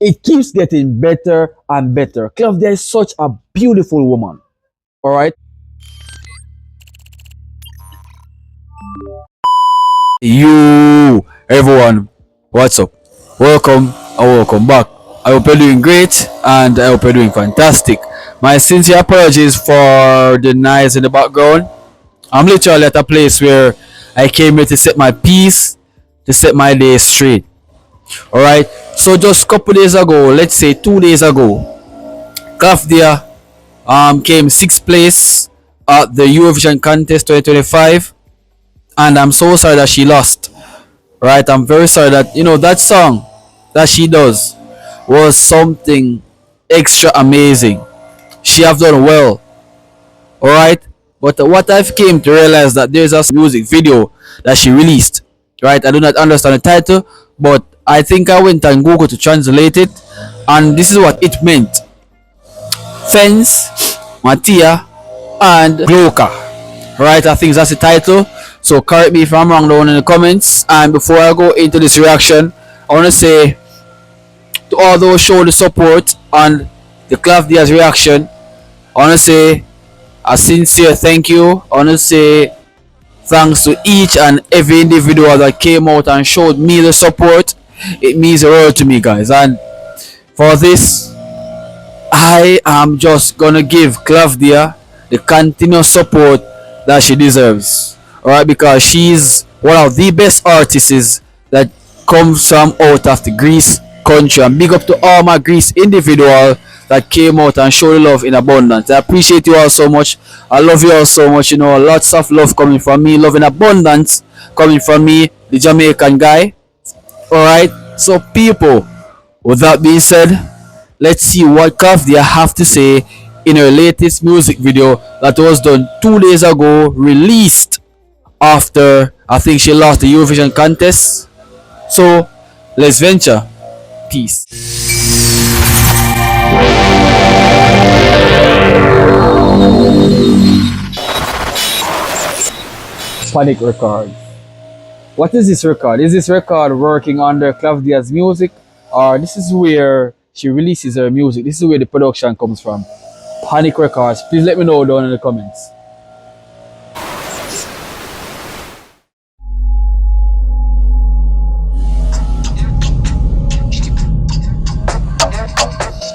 It keeps getting better and better. Klavdia is such a beautiful woman. All right. You, everyone, what's up? Welcome and welcome back. I hope you're doing great and I hope you're doing fantastic. My sincere apologies for the noise in the background. I'm literally at a place where I came here to set my peace, to set my day straight. Alright, so just a couple days ago, let's say 2 days ago, Klavdia came sixth place at the Eurovision Contest 2025, and I'm so sorry that she lost. Right, I'm very sorry that that song that she does was something extra amazing. She have done well. Alright, but what I've came to realize that there's a music video that she released. Right, I do not understand the title, but I think I went on Google to translate it, and this is what it meant: Fence, Matia, and Gloka. Right, I think that's the title. So correct me if I'm wrong down in the comments. And before I go into this reaction, I want to say to all those show the support on the Klavdia's reaction, I want to say a sincere thank you. I want to say thanks to each and every individual that came out and showed me the support. It means the world to me, guys. And for this, I am just gonna give Klavdia the continuous support that she deserves. Alright, because she's one of the best artists that comes from out of the Greece country. And big up to all my Greece individual that came out and showed love in abundance. I appreciate you all so much. I love you all so much. Lots of love coming from me, love in abundance coming from me, the Jamaican guy. Alright, so people, with that being said, let's see what Klavdia have to say in her latest music video that was done 2 days ago, released after I think she lost the Eurovision contest. So let's venture. Peace. Panic record. What is this record? Is this record working under Klavdia's music, or this is where she releases her music? This is where the production comes from. Panic Records. Please let me know down in the comments.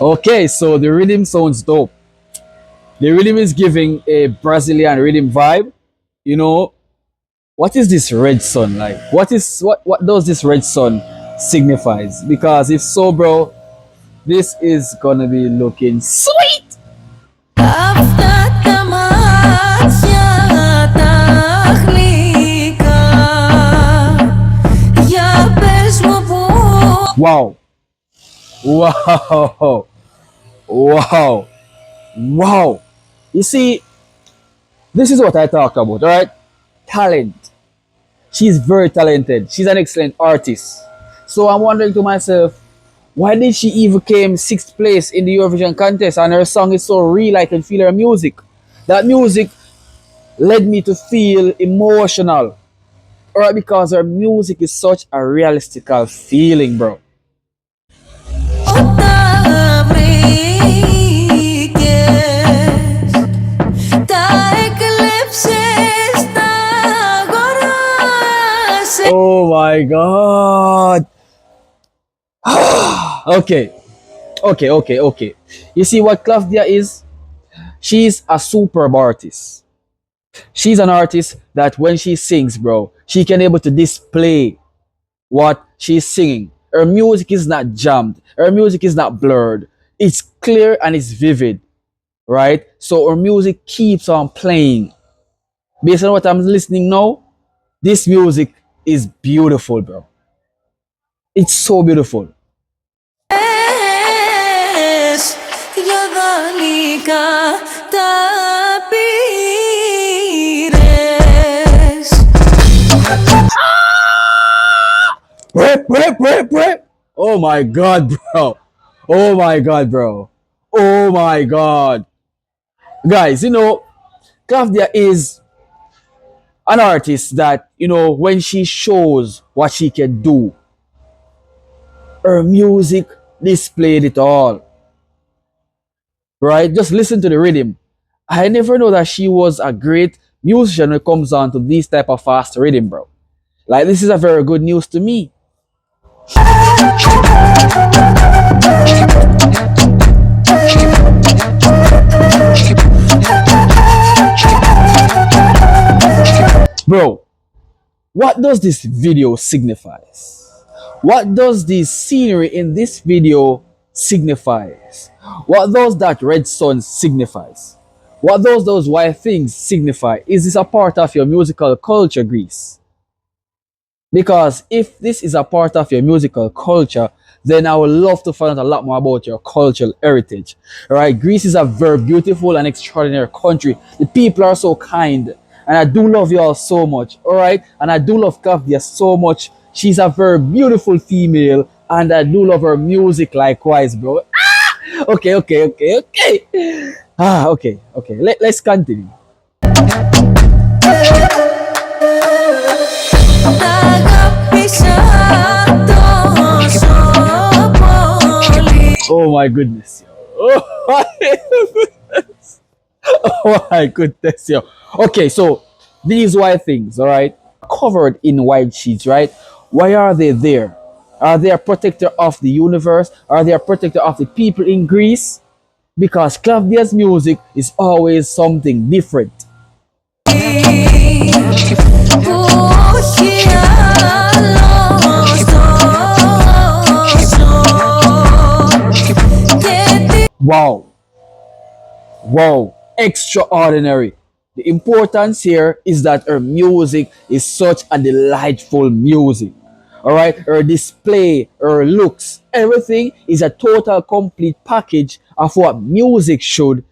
Okay, so the rhythm sounds dope. The rhythm is giving a Brazilian rhythm vibe. What is this red sun like? What does this red sun signifies? Because if so, bro, this is gonna be looking sweet. Wow. Wow. Wow. Wow. You see, this is what I talk about, alright? Talent. She's very talented. She's an excellent artist. So I'm wondering to myself, why did she even came sixth place in the Eurovision contest? And her song is so real, I can feel her music. That music led me to feel emotional. Alright, because her music is such a realistical feeling, bro. Oh my god. Okay. You see what Klavdia is? She's a superb artist. She's an artist that when she sings, bro, she can able to display what she's singing. Her music is not jammed. Her music is not blurred. It's clear and it's vivid, right? So her music keeps on playing. Based on what I'm listening now, this music is beautiful, bro. It's so beautiful. Rip. Oh my god, bro. Oh my god, bro. Oh my god. Guys, Klavdia is an artist that, when she shows what she can do, her music displayed it all. Right? Just listen to the rhythm. I never know that she was a great musician when it comes down to these type of fast rhythm, bro. Like this is a very good news to me. Bro, what does this video signifies? What does the scenery in this video signifies? What does that red sun signifies? What does those white things signify? Is this a part of your musical culture, Greece? Because if this is a part of your musical culture, then I would love to find out a lot more about your cultural heritage. All right, Greece is a very beautiful and extraordinary country. The people are so kind, and I do love you all so much. All right, and I do love Klavdia so much. She's a very beautiful female, and I do love her music likewise, bro. Okay. Okay. Let's continue. Oh my goodness, yo. Oh my goodness. Oh my goodness, yo. Okay, so these white things, all right, covered in white sheets, right? Why are they there? Are they a protector of the universe? Are they a protector of the people in Greece? Because Klavdia's music is always something different. Wow. Wow. Extraordinary. The importance here is that her music is such a delightful music. All right, her display, her looks, everything is a total complete package of what music should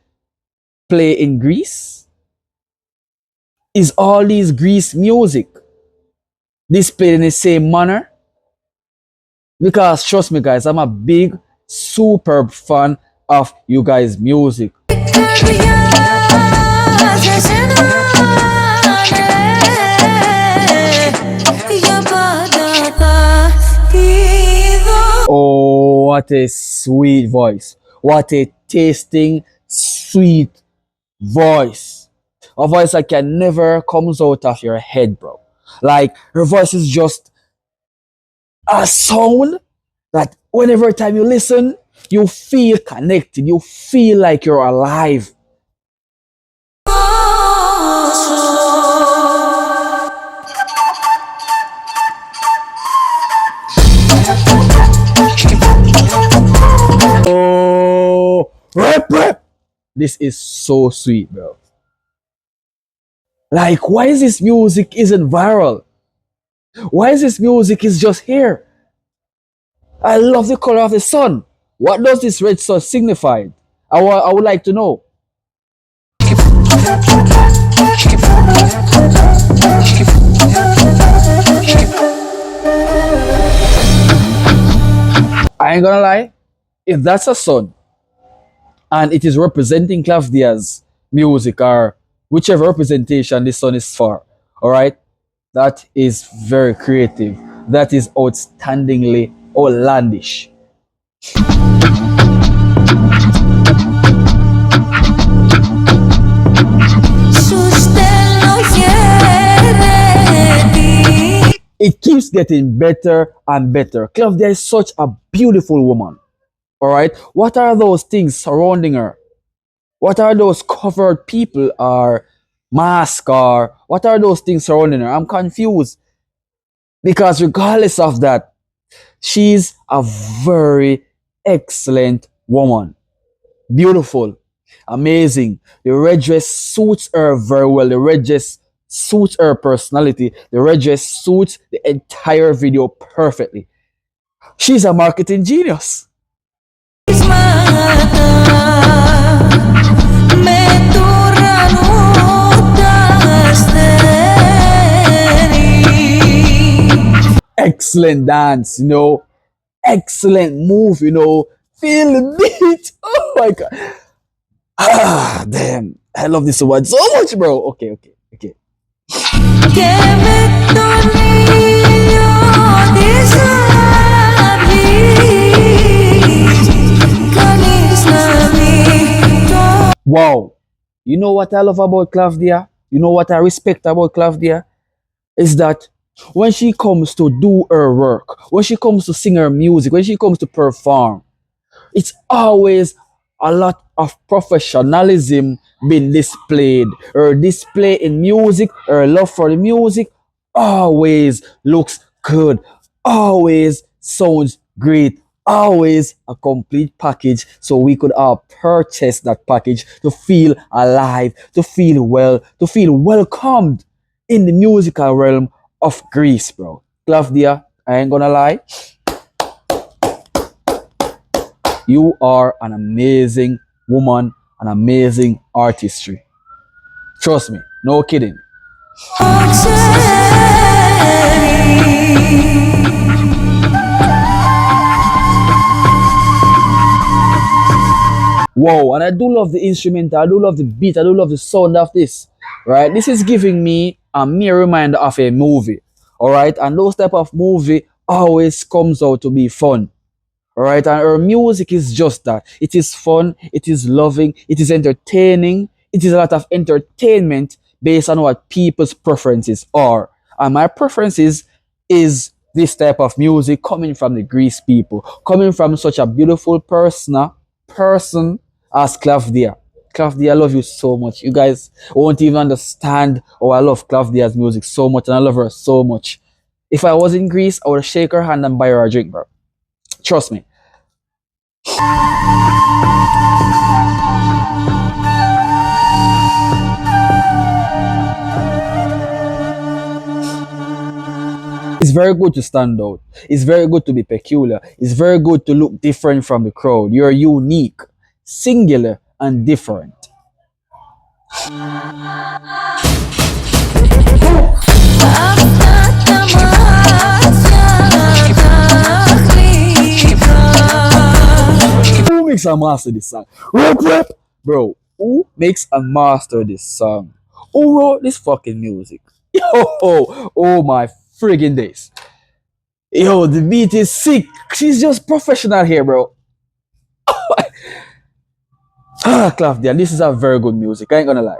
play in Greece. Is all these Greece music displayed in the same manner? Because trust me, guys, I'm a big, superb fan of you guys' music. Oh, what a sweet voice. What a tasting, sweet voice. A voice that can never comes out of your head, bro. Like, her voice is just a sound that whenever time you listen, you feel connected. You feel like you're alive. Oh, rap. This is so sweet, bro. Like, why is this music isn't viral? Why is this music is just here? I love the color of the sun. What does this red sun signify? I would like to know. I ain't gonna lie. If that's a sun and it is representing Klavdia's music or whichever representation this sun is for, all right, that is very creative. That is outstandingly outlandish. It keeps getting better and better. Klavdia is such a beautiful woman. All right. What are those things surrounding her? What are those covered people or mask or what are those things surrounding her? I'm confused. Because regardless of that, she's a very excellent woman. Beautiful. Amazing. The red dress suits her very well. The red dress suits her personality. The red dress suits the entire video perfectly. She's a marketing genius. Excellent dance, excellent move, feel the beat. Oh my god. Ah, damn. I love this one so much, bro. Okay. Wow. You know what I love about Klavdia? You know what I respect about Klavdia? Is that when she comes to do her work, when she comes to sing her music, when she comes to perform, it's always a lot of professionalism being displayed. Her display in music, her love for the music always looks good, always sounds great, always a complete package. So we could all purchase that package to feel alive, to feel well, to feel welcomed in the musical realm of Greece, bro. Klavdia, I ain't gonna lie, you are an amazing woman, an amazing artistry. Trust me, no kidding. Wow, and I do love the instrument, I do love the beat, I do love the sound of this. Right? This is giving me a mere reminder of a movie. Alright, and those type of movie always comes out to be fun. Alright, and her music is just that. It is fun, it is loving, it is entertaining, it is a lot of entertainment based on what people's preferences are. And my preferences is this type of music coming from the Greece people, coming from such a beautiful person as Klavdia. Klavdia, I love you so much. You guys won't even understand how I love Klavdia's music so much, and I love her so much. If I was in Greece, I would shake her hand and buy her a drink, bro. Trust me. It's very good to stand out. It's very good to be peculiar. It's very good to look different from the crowd. You're unique, singular, and different. Who makes a master this song? Rip, rip. Bro, who makes a master this song? Who wrote this fucking music? Yo, oh my friggin' days. Yo, the beat is sick. She's just professional here, bro. Ah, Klavdia, this is a very good music. I ain't gonna lie.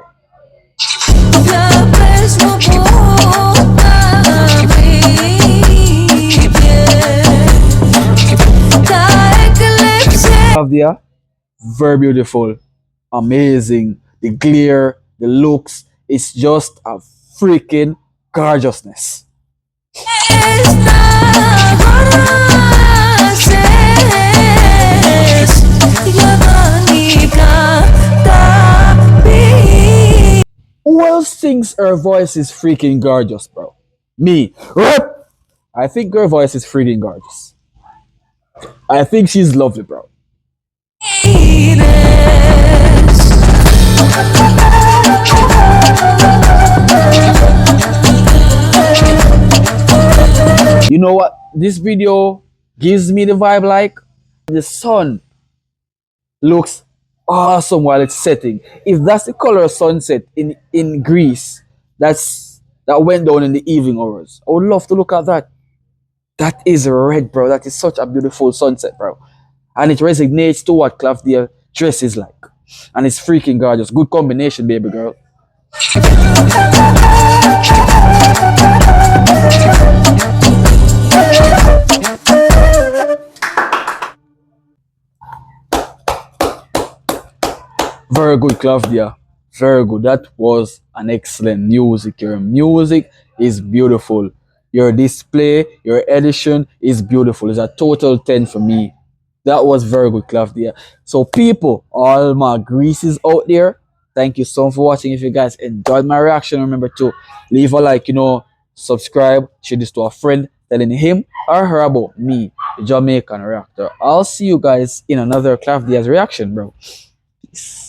Klavdia, very beautiful, amazing. The glare, the looks, it's just a freaking gorgeousness. Who else thinks her voice is freaking gorgeous, bro? Me. Rip! I think her voice is freaking gorgeous. I think she's lovely, bro. You know what? This video gives me the vibe like the sun looks awesome while it's setting. If that's the color of sunset in Greece, that went down in the evening hours. I would love to look at that. That is red, bro. That is such a beautiful sunset, bro. And it resonates to what Klavdia dress is like. And it's freaking gorgeous. Good combination, baby girl. Very good, Klavdia. Very good. That was an excellent music. Your music is beautiful. Your display, your edition is beautiful. It's a total 10 for me. That was very good, Klavdia. So, people, all my greases out there, thank you so much for watching. If you guys enjoyed my reaction, remember to leave a like, subscribe, share this to a friend, telling him or her about me, the Jamaican reactor. I'll see you guys in another Klavdia's reaction, bro. Peace.